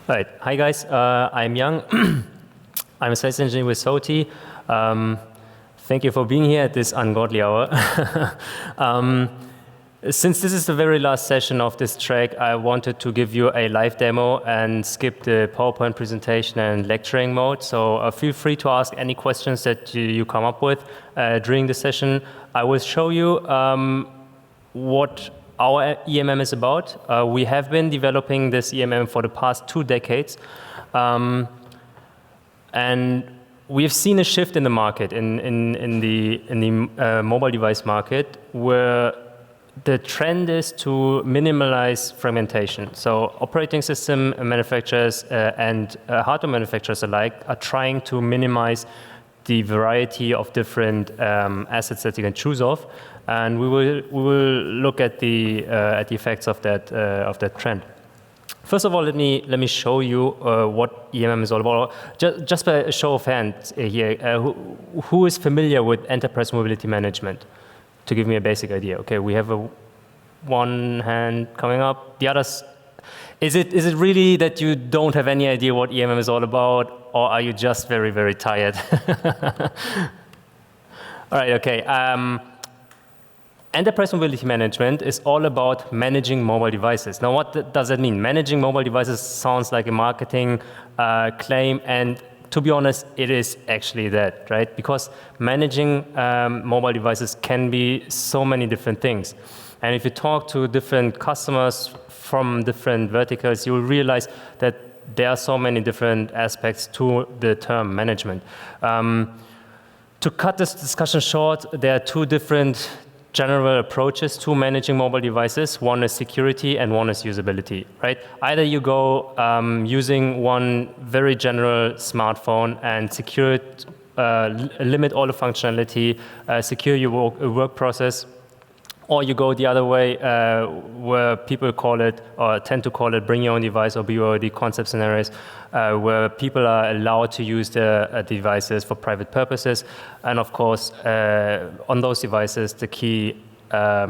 Right. Hi, guys. I'm Yang. I'm a sales engineer with SOTI. Thank you for being here at this ungodly hour. Since this is the very last session of this track, I wanted to give you a live demo and skip the PowerPoint presentation and lecturing mode. So feel free to ask any questions that you come up with during the session. I will show you what our EMM is about. We have been developing this EMM for the past 2 decades. And we've seen a shift in the market, in the mobile device market, where the trend is to minimalize fragmentation. So operating system manufacturers and hardware manufacturers alike are trying to minimize the variety of different assets that you can choose of, and we will look at the effects of that trend. First of all, let me show you what EMM is all about. Just by a show of hands here, who is familiar with enterprise mobility management? To give me a basic idea. Okay, we have one hand coming up. The others. Is it really that you don't have any idea what EMM is all about, or are you just very, very tired? All right. Okay. Enterprise mobility management is all about managing mobile devices. Now, what does that mean? Managing mobile devices sounds like a marketing claim, and to be honest, it is actually that, right? Because managing mobile devices can be so many different things. And if you talk to different customers from different verticals, you will realize that there are so many different aspects to the term management. To cut this discussion short, there are 2 different general approaches to managing mobile devices. One is security and one is usability, right? Either you go using one very general smartphone and secure it, limit all the functionality, secure your work process, or you go the other way where people call it, or tend to call it, bring your own device or BOD concept scenarios, where people are allowed to use their devices for private purposes. And of course, on those devices, the key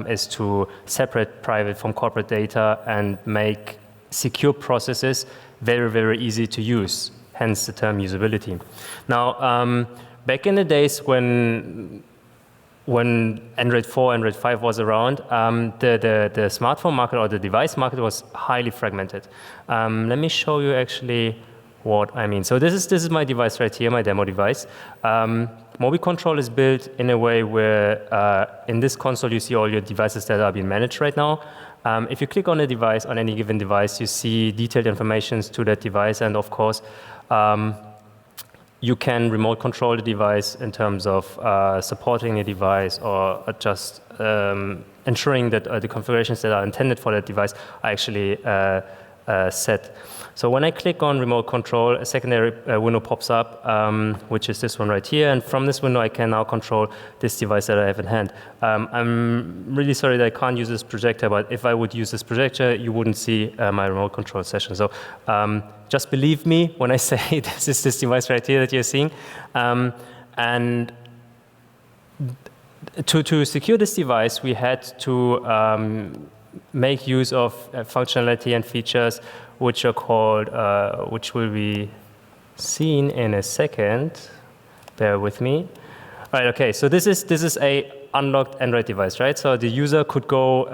is to separate private from corporate data and make secure processes very, very easy to use, hence the term usability. Now, back in the days when Android 4, Android 5 was around, the smartphone market or the device market was highly fragmented. Let me show you actually what I mean. So this is my device right here, my demo device. MobiControl is built in a way where in this console you see all your devices that are being managed right now. If you click on a device, on any given device, you see detailed information to that device, and of course, you can remote control the device in terms of supporting the device or just ensuring that the configurations that are intended for that device are actually set. So when I click on remote control, a secondary window pops up, which is this one right here. And from this window, I can now control this device that I have in hand. I'm really sorry that I can't use this projector, but if I would use this projector, you wouldn't see my remote control session. So just believe me when I say this is this device right here that you're seeing. And to secure this device, we had to make use of functionality and features which are called, which will be seen in a second. Bear with me. All right, okay, so this is a unlocked Android device, right? So the user could go,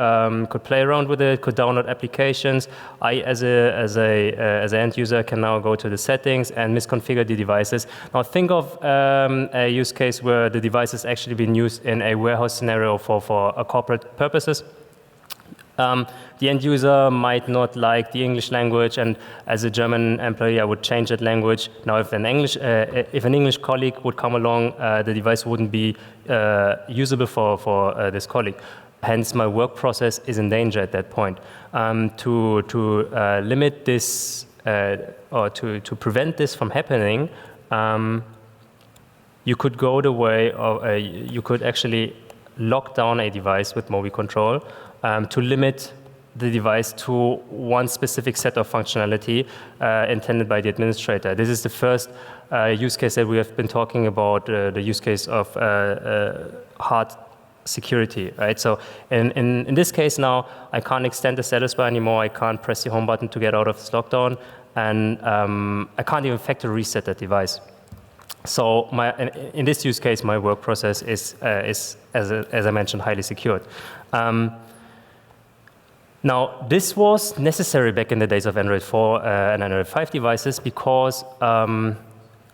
could play around with it, could download applications. I, as an end user, can now go to the settings and misconfigure the devices. Now think of a use case where the device is actually being used in a warehouse scenario for corporate purposes. The end user might not like the English language, and as a German employee, I would change that language. Now, if an English colleague would come along, the device wouldn't be usable for this colleague. Hence, my work process is in danger at that point. To limit this or to prevent this from happening, you could go the way of you could actually lock down a device with MobiControl to limit the device to one specific set of functionality intended by the administrator. This is the first use case that we have been talking about, the use case of hard security, right? So in this case now, I can't extend the status bar anymore. I can't press the home button to get out of this lockdown. and I can't even factory reset that device. So in this use case, my work process is as I mentioned, highly secured. Now, this was necessary back in the days of Android 4 and Android 5 devices because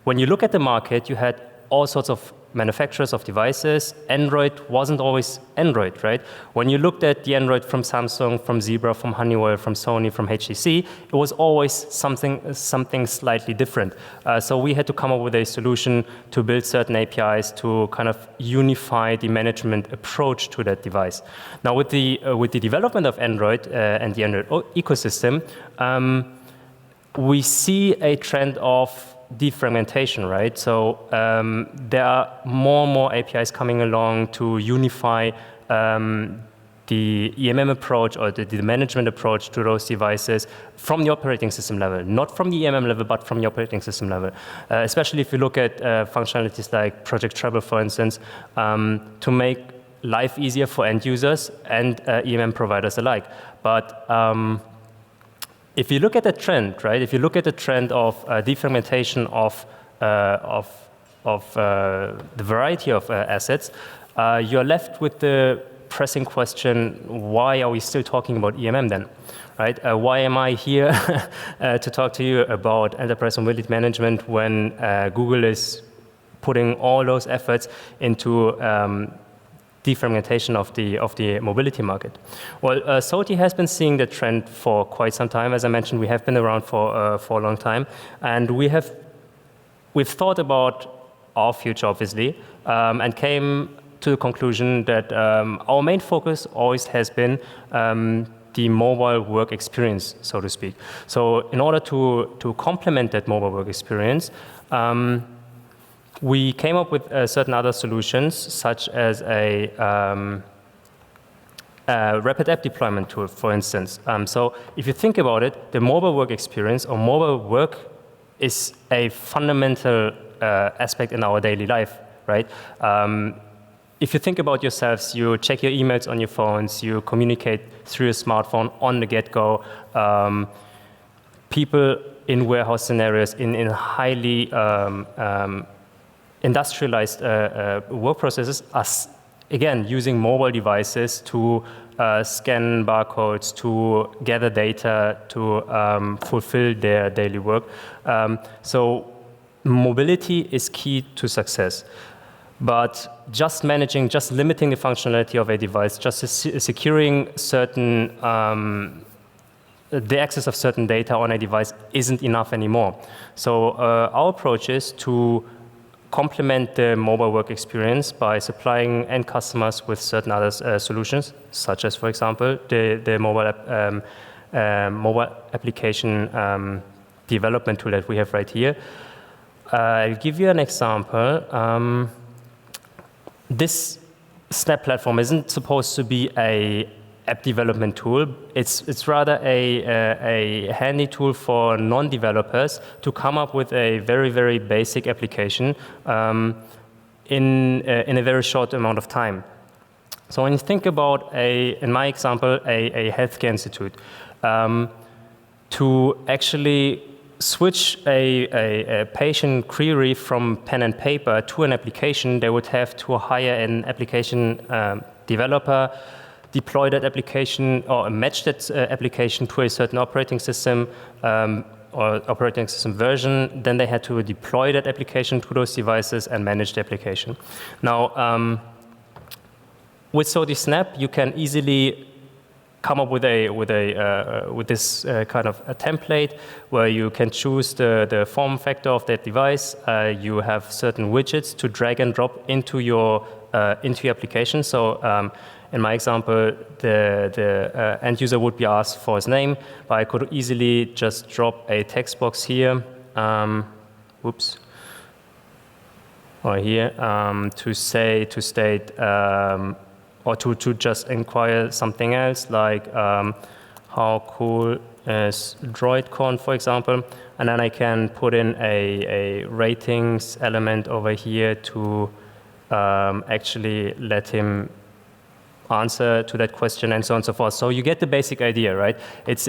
when you look at the market, you had all sorts of manufacturers of devices. Android wasn't always Android, right? When you looked at the Android from Samsung, from Zebra, from Honeywell, from Sony, from HTC, it was always something slightly different. So we had to come up with a solution to build certain APIs to kind of unify the management approach to that device. Now with the development of Android and the Android ecosystem, we see a trend of defragmentation, right? So there are more and more APIs coming along to unify the EMM approach or the management approach to those devices from the operating system level, not from the EMM level, but from the operating system level. Especially if you look at functionalities like Project Treble, for instance, to make life easier for end users and EMM providers alike. But if you look at the trend, right? If you look at the trend of defragmentation of the variety of assets, you're left with the pressing question: why are we still talking about EMM then, right? Why am I here to talk to you about enterprise mobility management when Google is putting all those efforts into defragmentation of the mobility market? Well, SOTI has been seeing the trend for quite some time. As I mentioned, we have been around for a long time, and we've thought about our future, obviously, and came to the conclusion that our main focus always has been the mobile work experience, so to speak. So in order to complement that mobile work experience, we came up with certain other solutions, such as a rapid app deployment tool, for instance. So if you think about it, the mobile work experience or mobile work is a fundamental aspect in our daily life, right? If you think about yourselves, you check your emails on your phones, you communicate through your smartphone on the get-go. People in warehouse scenarios, in highly industrialized work processes are, again, using mobile devices to scan barcodes, to gather data, to fulfill their daily work. So mobility is key to success. But just limiting the functionality of a device, just securing certain the access of certain data on a device isn't enough anymore. So our approach is to complement the mobile work experience by supplying end customers with certain other solutions, such as, for example, the mobile application development tool that we have right here. I'll give you an example. This Snap platform isn't supposed to be a app development tool. It's rather a handy tool for non-developers to come up with a very, very basic application in a very short amount of time. So when you think about, in my example, a healthcare institute, to actually switch a patient query from pen and paper to an application, they would have to hire an application developer, deploy that application or match that application to a certain operating system or operating system version. Then they had to deploy that application to those devices and manage the application. Now, with SOTI Snap, you can easily come up with this kind of a template where you can choose the form factor of that device. You have certain widgets to drag and drop into your application. So in my example, the end user would be asked for his name, but I could easily just drop a text box here, or here to state. Or to just inquire something else, like how cool is droidCon, for example. And then I can put in a ratings element over here to actually let him answer to that question and so on and so forth. So you get the basic idea, right? It's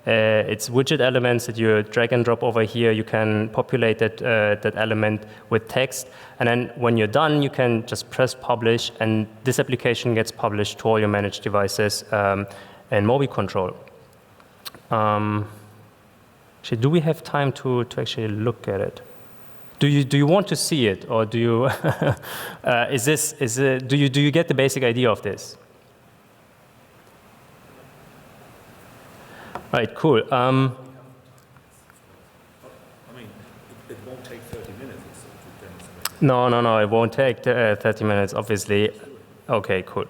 It's widget elements that you drag and drop over here. You can populate that element with text. And then when you're done, you can just press publish, and this application gets published to all your managed devices and Mobi Control. Actually, do we have time to actually look at it? Do you want to see it, or do you do you get the basic idea of this? Right, cool. I mean, it won't take 30 minutes. No, it won't take 30 minutes, obviously. Okay, cool.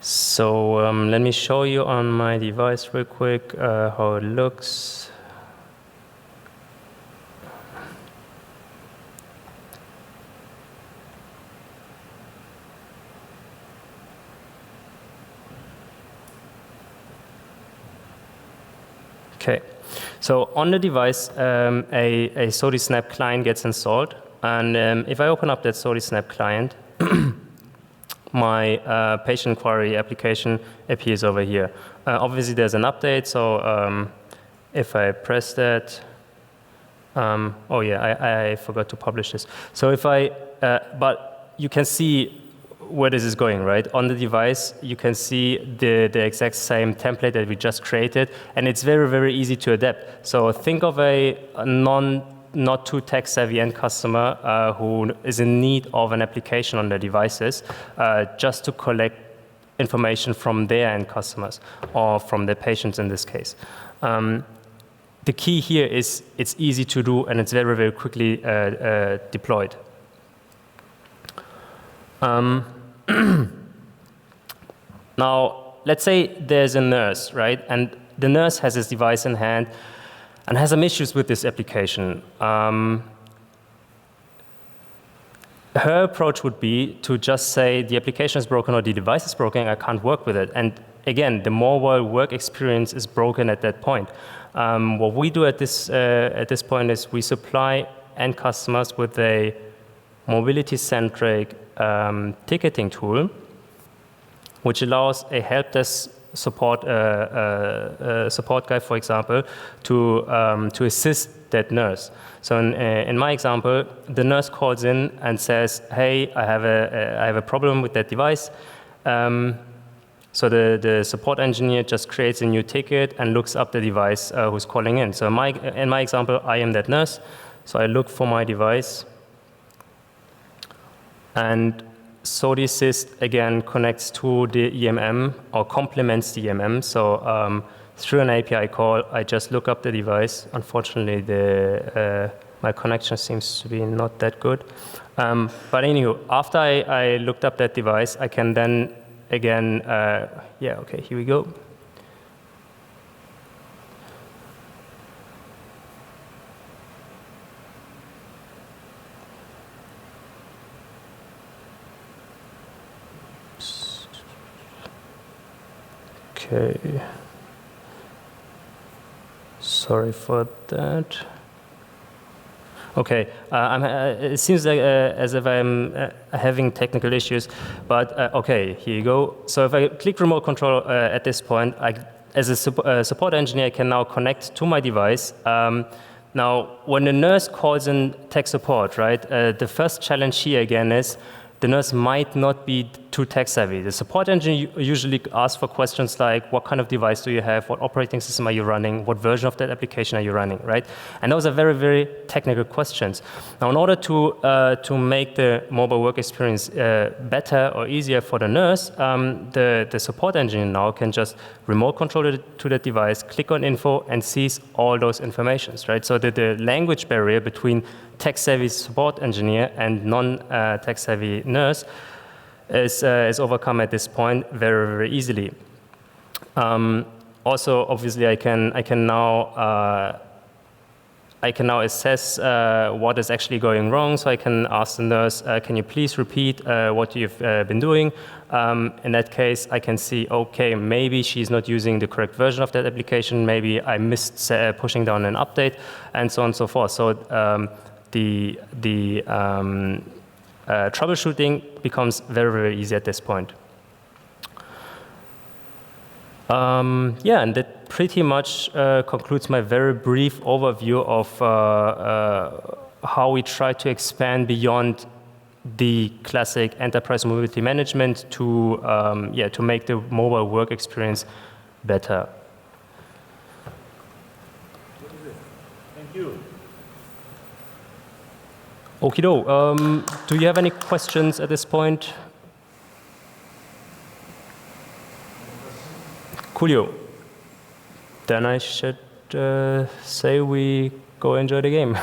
So let me show you on my device real quick how it looks. Okay, so on the device, a SODI-Snap client gets installed, and if I open up that SODI-Snap client, my patient inquiry application appears over here. Obviously, there's an update, so if I press that, oh yeah, I forgot to publish this. So if but you can see where this is going, right? On the device, you can see the exact same template that we just created, and it's very, very easy to adapt. So think of a not too tech-savvy end customer who is in need of an application on their devices just to collect information from their end customers, or from their patients in this case. The key here is it's easy to do, and it's very, very quickly deployed. Now, let's say there's a nurse, right? And the nurse has this device in hand and has some issues with this application. Her approach would be to just say the application is broken or the device is broken, I can't work with it. And again, the mobile work experience is broken at that point. What we do at this point is we supply end customers with a mobility-centric ticketing tool, which allows a help desk support guy, for example, to assist that nurse. So in my example, the nurse calls in and says, "Hey, I have a problem with that device." So the support engineer just creates a new ticket and looks up the device who's calling in. So in my example, I am that nurse. So I look for my device, and SODI Assist again connects to the EMM or complements the EMM. So through an API call, I just look up the device. Unfortunately, my connection seems to be not that good. But anyway, after I looked up that device, I can then again, yeah, okay, here we go. Okay, sorry for that. Okay, it seems like as if I'm having technical issues, but okay, here you go. So if I click remote control at this point, as a support engineer, I can now connect to my device. Now, when the nurse calls in tech support, right, the first challenge here again is the nurse might not be too tech savvy. The support engineer usually asks for questions like, what kind of device do you have? What operating system are you running? What version of that application are you running, right? And those are very, very technical questions. Now, in order to make the mobile work experience better or easier for the nurse, the support engineer now can just remote control it to the device, click on info, and sees all those informations, right? So the language barrier between tech-savvy support engineer and non-tech-savvy nurse is overcome at this point very, very easily. Also, obviously, I can now assess what is actually going wrong. So I can ask the nurse, can you please repeat what you've been doing? In that case, I can see, okay, maybe she's not using the correct version of that application. Maybe I missed pushing down an update, and so on and so forth. So the troubleshooting becomes very, very easy at this point. Yeah, and that pretty much concludes my very brief overview of how we try to expand beyond the classic enterprise mobility management to to make the mobile work experience better. Thank you. Okido. Do you have any questions at this point? Coolio. Then I should say we go enjoy the game.